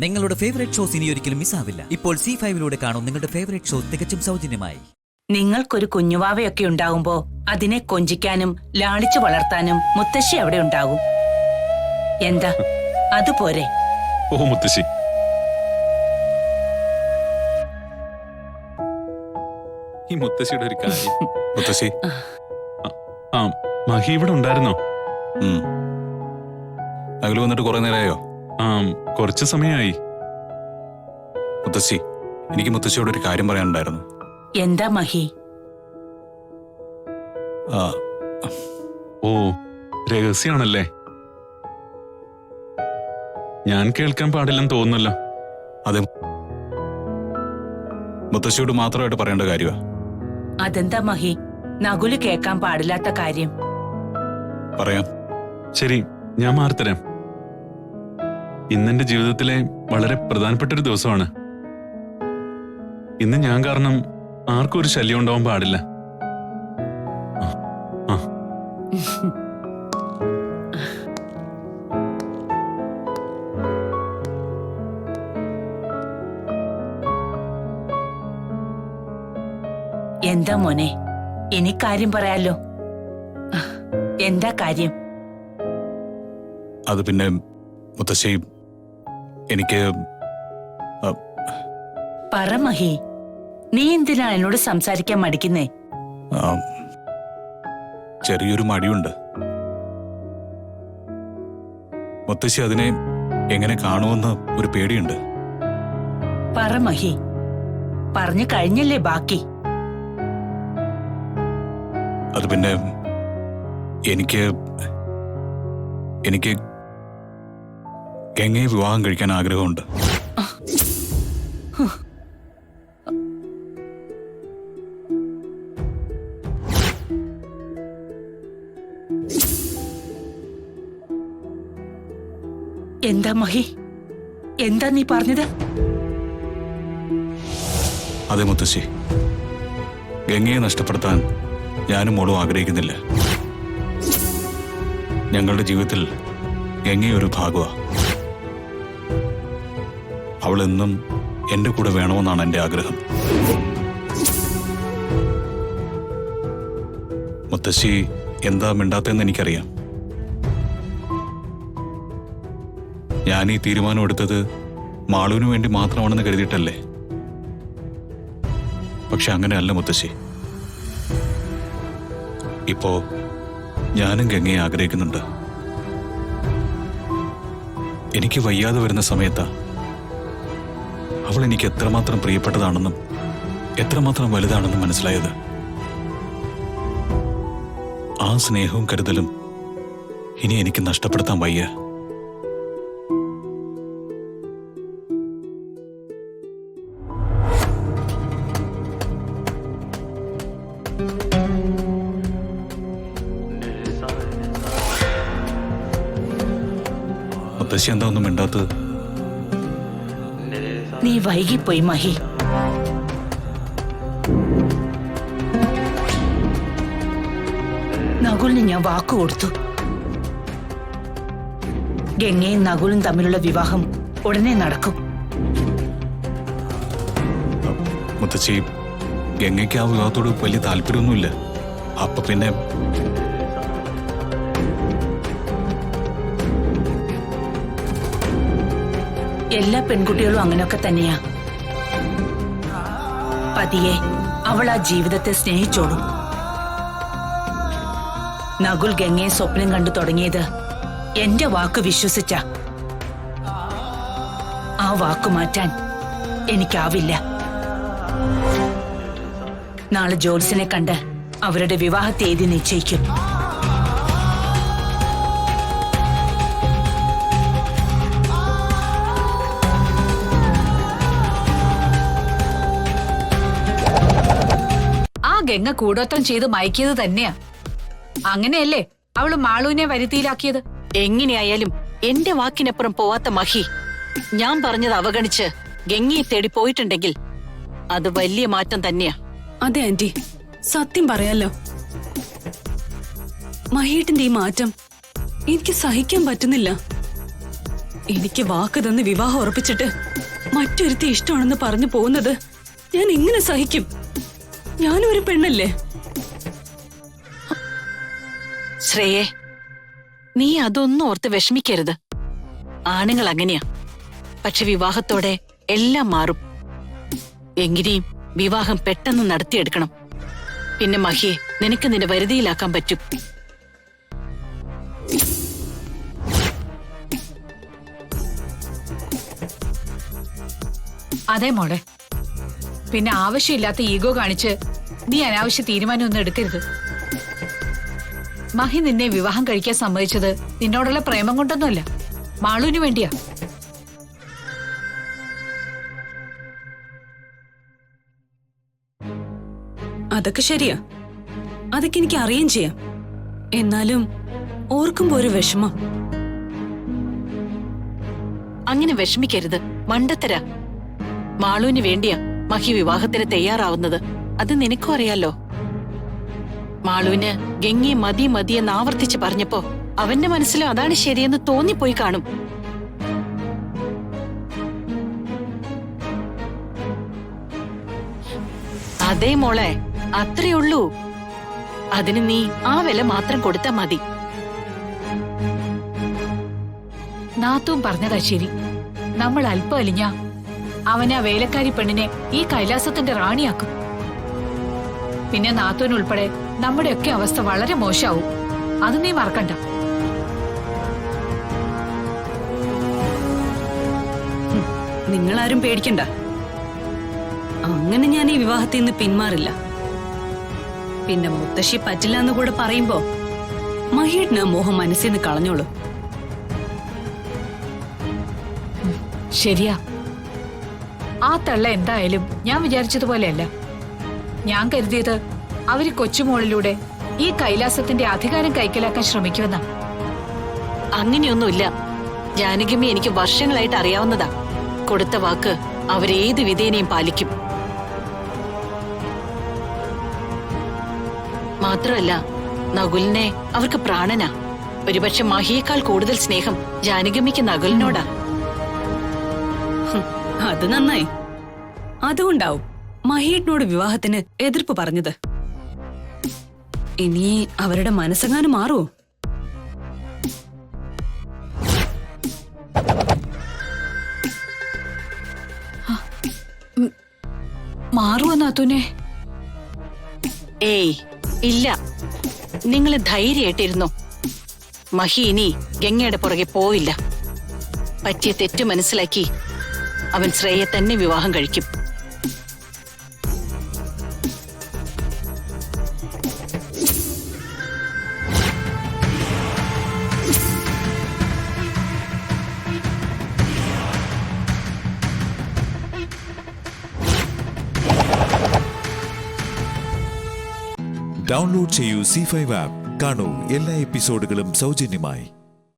നിങ്ങളുടെ favourite shows ഇനി ഒരിക്കലും മിസ്സാവില്ല. ഇപ്പോൾ C5 കാണും നിങ്ങളുടെ ഫേവറേറ്റ് ഷോ തികച്ചും സൗജന്യമായി. നിങ്ങൾക്കൊരു കുഞ്ഞുവാവയൊക്കെ ഉണ്ടാകുമ്പോ അതിനെ കൊഞ്ചിക്കാനും ലാളിച്ചു വളർത്താനും മുത്തശ്ശി അവിടെ ഉണ്ടാകും. എന്താ അതുപോരെ? ഓ മുത്തശ്ശി, ഈ മുത്തശ്ശിയുടെ ഒരു കാര്യം. മുത്തശ്ശി, ആ മഹി ഇവിടെ ഉണ്ടായിരുന്നോ? അകല് വന്നിട്ട് കുറെ നേരമായോ? ആ, കുറച്ച് സമയമായി. മുത്തശ്ശി, എനിക്ക് മുത്തശ്ശിയോട് ഒരു കാര്യം പറയാനുണ്ടായിരുന്നു. എന്താ മഹി? ആ, ഓ, രഹസ്യാണല്ലേ? ഞാൻ കേൾക്കാൻ പാടില്ലെന്ന് തോന്നുന്നല്ലോ. അതെ, മുത്തശ്ശിയോട് മാത്രമായിട്ട് പറയേണ്ട കാര്യമാ. അതെന്താ മഹി, നകുല് കേൾക്കാൻ പാടില്ലാത്ത കാര്യം? പറയാം. ശരി, ഞാൻ മാറിത്തരാം. ഇന്നെന്റെ ജീവിതത്തിലെ വളരെ പ്രധാനപ്പെട്ട ഒരു ദിവസമാണ്. ഇന്ന് ഞാൻ കാരണം ആർക്കും ഒരു ശല്യം ഉണ്ടാവാൻ പാടില്ല. എന്താ മോനെ, ഇനി കാര്യം പറയാലോ. എന്താ കാര്യം? അത് പിന്നെ മുത്തശ്ശി, എനിക്ക് പറ മഹി, നീ എന്തിനാ എന്നോട് സംസാരിക്കാൻ മടിക്കുന്നേ? ചെറിയൊരു മടിയുണ്ട്. മുത്തശ്ശി അതിനെ എങ്ങനെ കാണുമെന്ന് ഒരു പേടിയുണ്ട്. പറ മഹി, പറഞ്ഞു കഴിഞ്ഞല്ലേ ബാക്കി? അത് പിന്നെ എനിക്ക് ഗംഗയെ വിവാഹം കഴിക്കാൻ ആഗ്രഹമുണ്ട്. എന്താ മഹി, എന്താ നീ പറഞ്ഞത്? അതെ മുത്തശ്ശി, ഗംഗയെ നഷ്ടപ്പെടുത്താൻ ഞാനും മോളും ആഗ്രഹിക്കുന്നില്ല. ഞങ്ങളുടെ ജീവിതത്തിൽ ഗംഗയൊരു ഭാഗമാ. അവൾ എന്നും എന്റെ കൂടെ വേണമെന്നാണ് എന്റെ ആഗ്രഹം. മുത്തശ്ശി എന്താ മിണ്ടാത്തെന്ന് എനിക്കറിയാം. ഞാൻ ഈ തീരുമാനം എടുത്തത് മാളുവിനു വേണ്ടി മാത്രമാണെന്ന് കരുതിയിട്ടല്ലേ? പക്ഷെ അങ്ങനെയല്ല മുത്തശ്ശി. ഇപ്പോ ഞാനും ഗംഗയെ ആഗ്രഹിക്കുന്നുണ്ട്. എനിക്ക് വയ്യാതെ വരുന്ന സമയത്താ അവൾ എനിക്ക് എത്രമാത്രം പ്രിയപ്പെട്ടതാണെന്നും എത്രമാത്രം വലുതാണെന്നും മനസ്സിലായത്. ആ സ്നേഹവും കരുതലും ഇനി എനിക്ക് നഷ്ടപ്പെടുത്താൻ വയ്യ. മുത്തശ്ശി എന്താ ഒന്നും മിണ്ടാത്തത്? നീ വൈകിപ്പോയി മഹി. നകുലിന് ഞാൻ വാക്കു കൊടുത്തു. ഗംഗയും നകുലും തമ്മിലുള്ള വിവാഹം ഉടനെ നടക്കും. മുത്തശ്ശി, ഗംഗയ്ക്ക് ആ വിവാഹത്തോട് വലിയ താല്പര്യമൊന്നുമില്ല. അപ്പൊ പിന്നെ എല്ലാ പെൺകുട്ടികളും അങ്ങനെയൊക്കെ തന്നെയാ. പതിയെ അവൾ ആ ജീവിതത്തെ സ്നേഹിച്ചോടും. നകുൽ ഗംഗയെ സ്വപ്നം കണ്ടു തുടങ്ങിയത് എന്റെ വാക്ക് വിശ്വസിച്ച. ആ വാക്കു മാറ്റാൻ എനിക്കാവില്ല. നാളെ ജോത്സ്യനെ കണ്ട് അവരുടെ വിവാഹ തീയതി നിശ്ചയിക്കും. ഗംഗ കൂടോത്രം ചെയ്ത് മയക്കിയത് തന്നെയാ. അങ്ങനെയല്ലേ അവള് മാളുവിനെ വരുത്തിയിലാക്കിയത്? എങ്ങനെയായാലും എന്റെ വാക്കിനപ്പുറം പോവാത്ത മഹി ഞാൻ പറഞ്ഞത് അവഗണിച്ച് ഗംഗയെ തേടി പോയിട്ടുണ്ടെങ്കിൽ അത് വലിയ മാറ്റം തന്നെയാ. അതെ ആന്റി, സത്യം പറയാലോ, മഹിയേട്ടന്റെ ഈ മാറ്റം എനിക്ക് സഹിക്കാൻ പറ്റുന്നില്ല. എനിക്ക് വാക്ക് തന്ന് വിവാഹം ഉറപ്പിച്ചിട്ട് മറ്റൊരുത്തി ഇഷ്ടമാണെന്ന് പറഞ്ഞു പോകുന്നത് ഞാൻ എങ്ങനെ സഹിക്കും? ഞാനും ഒരു പെണ്ണല്ലേ? ശ്രേയെ, നീ അതൊന്നും ഓർത്ത് വിഷമിക്കരുത്. ആണുങ്ങൾ അങ്ങനെയാ. പക്ഷെ വിവാഹത്തോടെ എല്ലാം മാറും. എങ്ങനെയും വിവാഹം പെട്ടെന്ന് നടത്തിയെടുക്കണം. പിന്നെ മഹിയെ നിനക്ക് നിന്റെ വരുതിയിലാക്കാൻ പറ്റും. അതെ മോളെ, പിന്നെ ആവശ്യമില്ലാത്ത ഈഗോ കാണിച്ച് നീ അനാവശ്യ തീരുമാനമൊന്നും എടുക്കരുത്. മഹി നിന്നെ വിവാഹം കഴിക്കാൻ സമ്മതിച്ചത് നിന്നോടുള്ള പ്രേമം കൊണ്ടൊന്നുമല്ല, മാളുവിന് വേണ്ടിയാ. അതൊക്കെ ശരിയാ, അതൊക്കെ എനിക്ക് അറിയുകയും ചെയ്യാം. എന്നാലും ഓർക്കുമ്പോ ഒരു വിഷമം. അങ്ങനെ വിഷമിക്കരുത്, മണ്ടത്തര. മാളുവിന് വേണ്ടിയാ മഹി വിവാഹത്തിന് തയ്യാറാവുന്നത്. അത് നിനക്കും അറിയാലോ. മാളുവിന് ഗംഗയെ മതി മതിയെന്ന് ആവർത്തിച്ച് പറഞ്ഞപ്പോ അവന്റെ മനസ്സിലും അതാണ് ശരിയെന്ന് തോന്നിപ്പോയി കാണും. അതേ മോളെ, അത്രേ ഉള്ളൂ. അതിന് നീ ആ വില മാത്രം കൊടുത്താ മതി. നാത്തും പറഞ്ഞതാ ശരി. നമ്മൾ അല്പം അലിഞ്ഞ അവനാ വേലക്കാരി പെണ്ണിനെ ഈ കൈലാസത്തിന്റെ റാണിയാക്കും. പിന്നെ നാത്തൂനുൾപ്പെടെ നമ്മുടെയൊക്കെ അവസ്ഥ വളരെ മോശമാവും. അത് നീ മറക്കണ്ട. നിങ്ങളാരും പേടിക്കണ്ട. അങ്ങനെ ഞാൻ ഈ വിവാഹത്തിൽ നിന്ന് പിന്മാറില്ല. പിന്നെ മുത്തശ്ശി പറ്റില്ല എന്ന് കൂടെ പറയുമ്പോ മഹിയേട്ടന് ആ മോഹം മനസ്സിൽ നിന്ന് കളഞ്ഞോളൂ. ശരിയാ, ആ തള്ള എന്തായാലും ഞാൻ വിചാരിച്ചതുപോലെയല്ല. ഞാൻ കരുതിയത് അവര് കൊച്ചുമോളിലൂടെ ഈ കൈലാസത്തിന്റെ അധികാരം കൈക്കലാക്കാൻ ശ്രമിക്കുമെന്നാ. അങ്ങനെയൊന്നുമില്ല. ജാനകിയമ്മ എനിക്ക് വർഷങ്ങളായിട്ട് അറിയാവുന്നതാ. കൊടുത്ത വാക്ക് അവരേത് വിധേനയും പാലിക്കും. മാത്രമല്ല, നകുലിനെ അവർക്ക് പ്രാണനാ. ഒരുപക്ഷെ മഹിയേക്കാൾ കൂടുതൽ സ്നേഹം ജാനകിയമ്മയ്ക്ക് നകുലിനോടാ. അത് നന്നായി. അതുകൊണ്ടാവും മഹിയേട്ടനോട് വിവാഹത്തിന് എതിർപ്പ് പറഞ്ഞത്. ഇനി അവരുടെ മനസ്സെങ്ങാനും മാറുമോ? മാറുവോ നാത്തൂനെ? ഏയ് ഇല്ല, നിങ്ങള് ധൈര്യമായിട്ടിരുന്നോ. മഹി ഇനി ഗംഗയുടെ പുറകെ പോയില്ല. പറ്റിയ തെറ്റ് മനസ്സിലാക്കി അവൻ ശ്രേയെ തന്നെ വിവാഹം കഴിക്കും. ഡൗൺലോഡ് ചെയ്യൂ C5 ആപ്പ്. കാണൂ എല്ലാ എപ്പിസോഡുകളും സൗജന്യമായി.